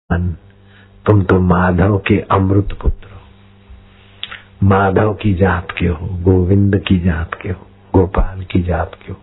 तुम तो माधव के अमृत पुत्र हो, माधव की जात के हो, गोविंद की जात के हो, गोपाल की जात के हो।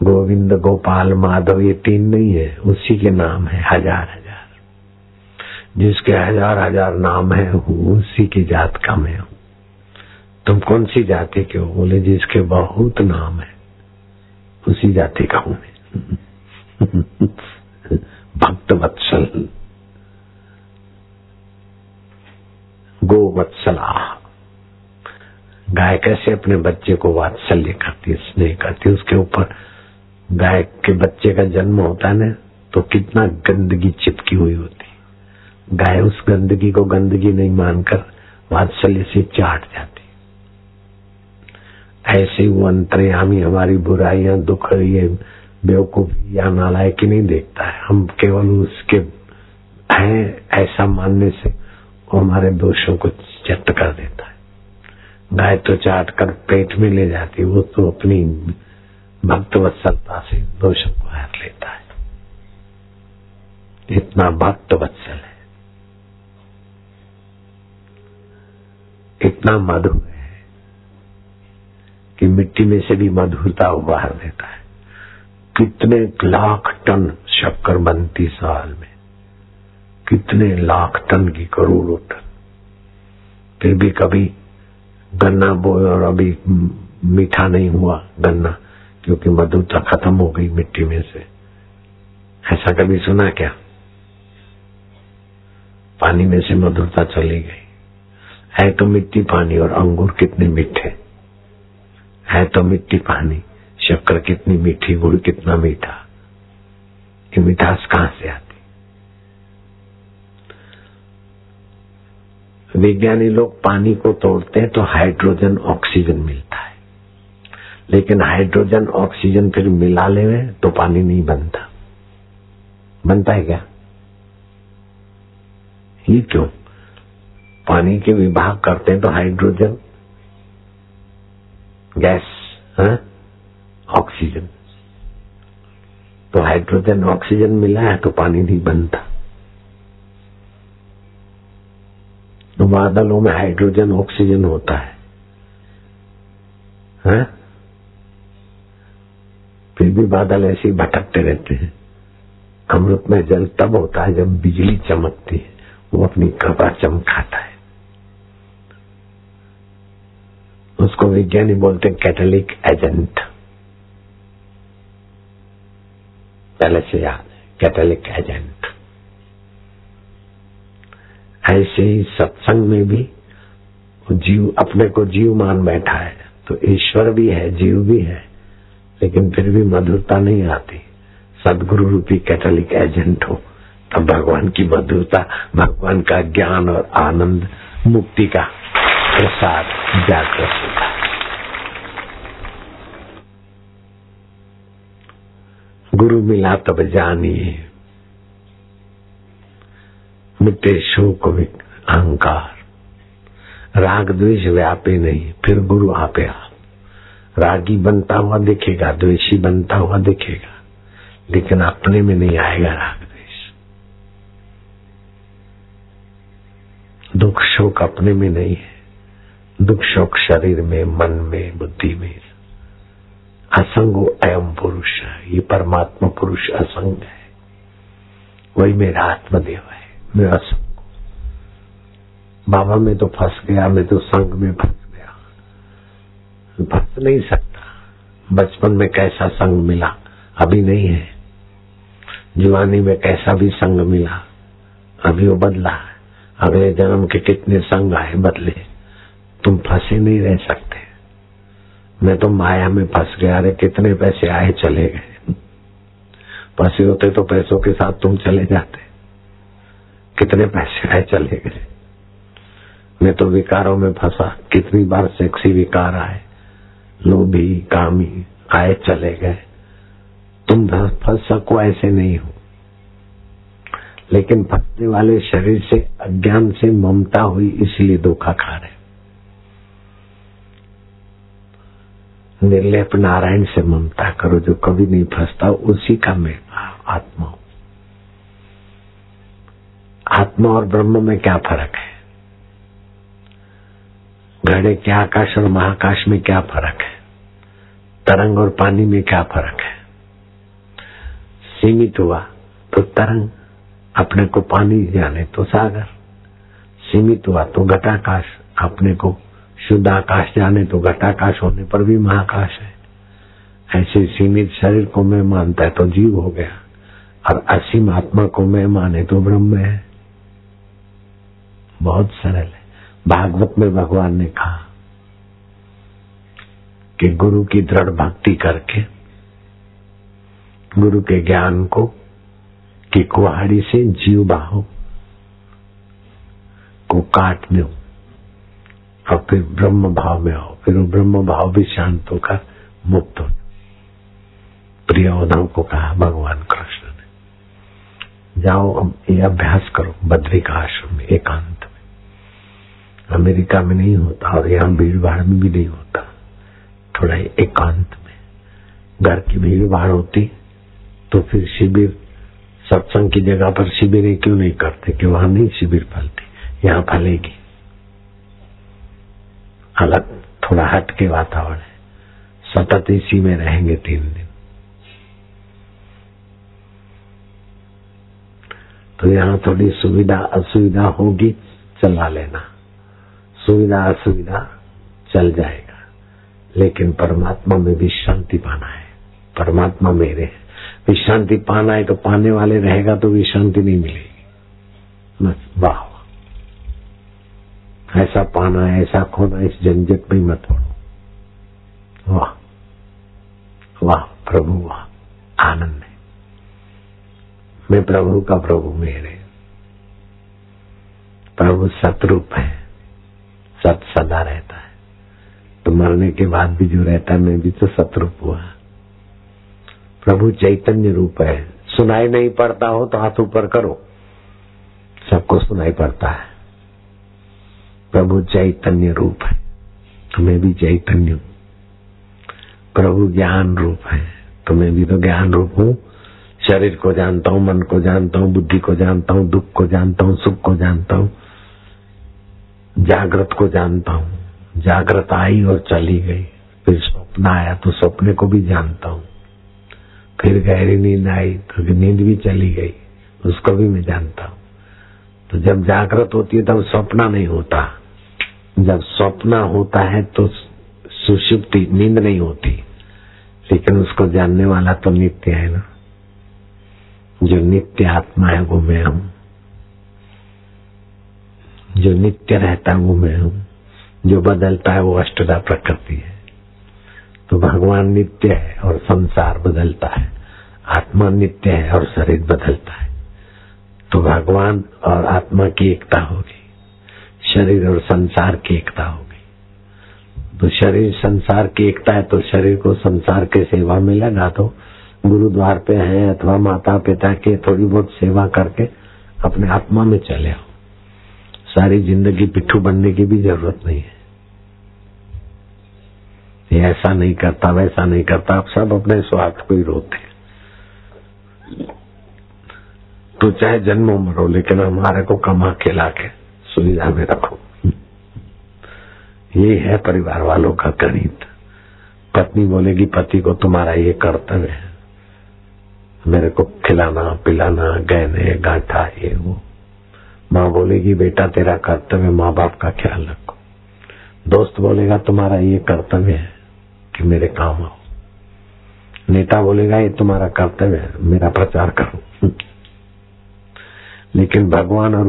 गोविंद, गोपाल, माधव ये तीन नहीं है, उसी के नाम है हजार हजार। जिसके हजार हजार नाम है उसी की जात का मैं हूँ। तुम कौन सी जाति के हो? बोले जिसके बहुत नाम है उसी जाति का हूँ मैं। भक्त वत्सल, गो वत्सला। गाय कैसे अपने बच्चे को वात्सल्य करती है, स्नेह करती है। उसके ऊपर गाय के बच्चे का जन्म होता है ना, तो कितना गंदगी चिपकी हुई होती है। गाय उस गंदगी को गंदगी नहीं मानकर वात्सल्य से चाट जाती। ऐसे ही वो अंतर्यामी हमारी बुराइयां, दुख, ये बेवकूफी या नालायकी नहीं देखता है। हम केवल उसके हैं ऐसा मानने से वो हमारे दोषों को चट कर देता है। गाय तो चाट कर पेट में ले जाती, वो तो अपनी भक्त वत्सलता से दोषों को हर लेता है। इतना भक्त वत्सल है, इतना मधुर है कि मिट्टी में से भी मधुरता उबार देता है। कितने लाख टन शक्कर बनती साल में, कितने लाख टन की, करोड़ों टन। फिर भी कभी गन्ना बोए और अभी मीठा नहीं हुआ गन्ना, क्योंकि मधुरता खत्म हो गई मिट्टी में से। ऐसा कभी सुना क्या? पानी में से मधुरता चली गई। है तो मिट्टी पानी, और अंगूर कितने मीठे। है तो मिट्टी पानी, शक्कर कितनी मीठी, गुड़ कितना मीठा। ये मिठास कहां से आती? विज्ञानी लोग पानी को तोड़ते हैं तो हाइड्रोजन ऑक्सीजन मिलता है, लेकिन हाइड्रोजन ऑक्सीजन फिर मिला ले तो पानी नहीं बनता। बनता है क्या? ये क्यों? पानी के विभाग करते हैं तो हाइड्रोजन गैस, ऑक्सीजन, तो हाइड्रोजन ऑक्सीजन मिला है तो पानी नहीं बनता। तो बादलों में हाइड्रोजन ऑक्सीजन होता है, फिर भी बादल ऐसे ही भटकते रहते हैं। अमृत में जल तब होता है जब बिजली चमकती है, वो अपनी कृपा चमकाता है। उसको विज्ञानी बोलते हैं कैटलिक एजेंट। पहले से याद है, कैटलिक एजेंट। ऐसे ही सत्संग में भी जीव अपने को जीव मान बैठा है, तो ईश्वर भी है, जीव भी है, लेकिन फिर भी मधुरता नहीं आती। सदगुरु रूपी कैटलिक एजेंट हो तब भगवान की मधुरता, भगवान का ज्ञान और आनंद, मुक्ति का प्रसाद जागृत होता है। गुरु मिला तब जानिए, मिटे शोक अहंकार, राग द्वेष व्यापे नहीं, फिर गुरु आपे आप। रागी बनता हुआ दिखेगा, द्वेषी बनता हुआ दिखेगा, लेकिन अपने में नहीं आएगा राग द्वेष। दुख शोक अपने में नहीं है, दुख शोक शरीर में, मन में, बुद्धि में। असंगो अयम पुरुष, ये परमात्मा पुरुष असंग है, वही मेरा आत्मदेव है। मैं असंग, बाबा में तो फंस गया, मैं तो संग में फंस गया, फंस नहीं सकता। बचपन में कैसा संग मिला अभी नहीं है, जवानी में कैसा भी संग मिला अभी वो बदला। अगले जन्म के कितने संग आए बदले, तुम फंसे नहीं रह सकते। मैं तो माया में फंस गया, अरे कितने पैसे आए चले गए। फंसे होते तो पैसों के साथ तुम चले जाते, कितने पैसे आए चले गए। मैं तो विकारों में फंसा, कितनी बार सेक्सी विकार आए, लोभी कामी आए चले गए। तुम फंस सको ऐसे नहीं हो, लेकिन फंसने वाले शरीर से, अज्ञान से ममता हुई, इसलिए धोखा खा रहे। निर्लेप नारायण से ममता करो, जो कभी नहीं फंसता, उसी का मैं आत्मा हूं। आत्मा और ब्रह्म में क्या फर्क है? घड़े के आकाश और महाकाश में क्या फर्क है? तरंग और पानी में क्या फर्क है? सीमित हुआ तो तरंग, अपने को पानी जाने तो सागर, सीमित हुआ तो घटाकाश, अपने को शुद्ध आकाश जाने तो घटाकाश होने पर भी महाकाश है। ऐसे सीमित शरीर को मैं मानता है तो जीव हो गया, और असीम आत्मा को मैं माने तो ब्रह्म है। बहुत सरल है। भागवत में भगवान ने कहा कि गुरु की दृढ़ भक्ति करके गुरु के ज्ञान को की कुहाड़ी से जीव बाहु को काट दो और फिर ब्रह्म भाव में आओ, फिर वो ब्रह्म भाव भी शांत होकर मुक्त हो। प्रिय उद्धव को कहा भगवान कृष्ण ने, जाओ अब ये अभ्यास करो बद्रिका आश्रम में एकांत में। अमेरिका में नहीं होता और यहाँ भीड़ भाड़ में भी नहीं होता, थोड़ा एकांत में। घर की भीड़ भाड़ होती तो फिर शिविर, सत्संग की जगह पर शिविर क्यों नहीं करते कि वहां नहीं शिविर फलती, यहाँ फलेगी। अलग थोड़ा हट के वातावरण है, सतत इसी में रहेंगे 3 दिन। तो यहाँ थोड़ी सुविधा असुविधा होगी, चला लेना, सुविधा असुविधा चल जाएगा, लेकिन परमात्मा में भी शांति पाना है। परमात्मा मेरे है, विश्रांति पाना है तो पाने वाले रहेगा तो विश्रांति नहीं मिलेगी। बस वाह, ऐसा पाना है ऐसा खोना, इस झंझट में मत पड़ो। वाह वाह प्रभु वाह, आनंद है। मैं प्रभु का प्रभु मेरे। प्रभु सतरूप है, सत सदा रहता है, तो मरने के बाद भी जो रहता है, मैं भी तो सतरूप हुआ। प्रभु चैतन्य रूप है। सुनाई नहीं पड़ता हो तो हाथ ऊपर करो, सबको सुनाई पड़ता है। प्रभु चैतन्य रूप है, तुम्हें भी चैतन्य हूं। प्रभु ज्ञान रूप है, तुम्हें भी तो ज्ञान रूप हूं। शरीर को जानता हूं, मन को जानता हूं, बुद्धि को जानता हूं, दुख को जानता हूं, सुख को जानता हूं, जागृत को जानता हूं। जागृत आई और चली गई, फिर स्वप्न आया तो सपने को भी जानता हूं, फिर गहरी नींद आई तो नींद भी चली गई, उसको भी मैं जानता हूं। तो जब जागृत होती है तब स्वप्न नहीं होता, जब स्वप्न होता है तो सुषुप्ति नींद नहीं होती, लेकिन उसको जानने वाला तो नित्य है ना। जो नित्य आत्मा है वो मैं हूं, जो नित्य रहता है वो मैं हूं, जो बदलता है वो अष्टधा प्रकृति है। तो भगवान नित्य है और संसार बदलता है, आत्मा नित्य है और शरीर बदलता है। तो भगवान और आत्मा की एकता होगी, शरीर और संसार की एकता होगी। तो शरीर संसार की एकता है तो शरीर को संसार के सेवा में लगा दो। गुरुद्वार पे है अथवा माता पिता के थोड़ी बहुत सेवा करके अपने आत्मा में चले आओ। सारी जिंदगी पिट्ठू बनने की भी जरूरत नहीं है। ये ऐसा नहीं करता वैसा नहीं करता, आप सब अपने स्वार्थ को ही रोते। तो चाहे जन्मों मरो, लेकिन हमारे को कमा खिला के सुविधा में रखो। ये है परिवार वालों का गणित। पत्नी बोलेगी पति को तुम्हारा ये कर्तव्य है, मेरे को खिलाना पिलाना, गहने गांठा ये वो। माँ बोलेगी बेटा तेरा कर्तव्य माँ बाप का ख्याल रखो। दोस्त बोलेगा तुम्हारा ये कर्तव्य है कि मेरे काम आओ। नेता बोलेगा ये तुम्हारा कर्तव्य है, मेरा प्रचार करो। लेकिन भगवान और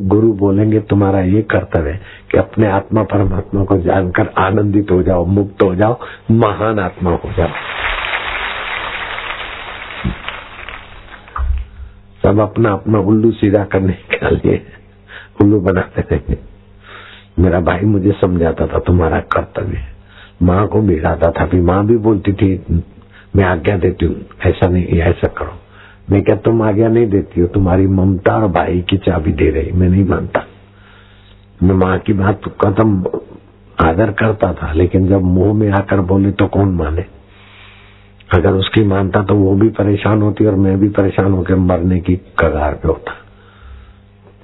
गुरु बोलेंगे तुम्हारा ये कर्तव्य है कि अपने आत्मा परमात्मा को जानकर आनंदित हो जाओ, मुक्त हो जाओ, महान आत्मा हो जाओ। सब अपना अपना उल्लू सीधा करने के लिए उल्लू बनाते रहेंगे। मेरा भाई मुझे समझाता था तुम्हारा कर्तव्य है, माँ को भिड़ाता था, फिर माँ भी बोलती थी मैं आज्ञा देती हूँ ऐसा नहीं ऐसा करो। मैं क्या तुम आज्ञा नहीं देती हो, तुम्हारी ममता और भाई की चाबी दे रही, मैं नहीं मानता। मैं माँ की बात का तो आदर करता था, लेकिन जब मुंह में आकर बोले तो कौन माने। अगर उसकी मानता तो वो भी परेशान होती और मैं भी परेशान होकर मरने की कगार पे होता।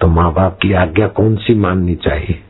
तो माँ बाप की आज्ञा कौन सी माननी चाहिए?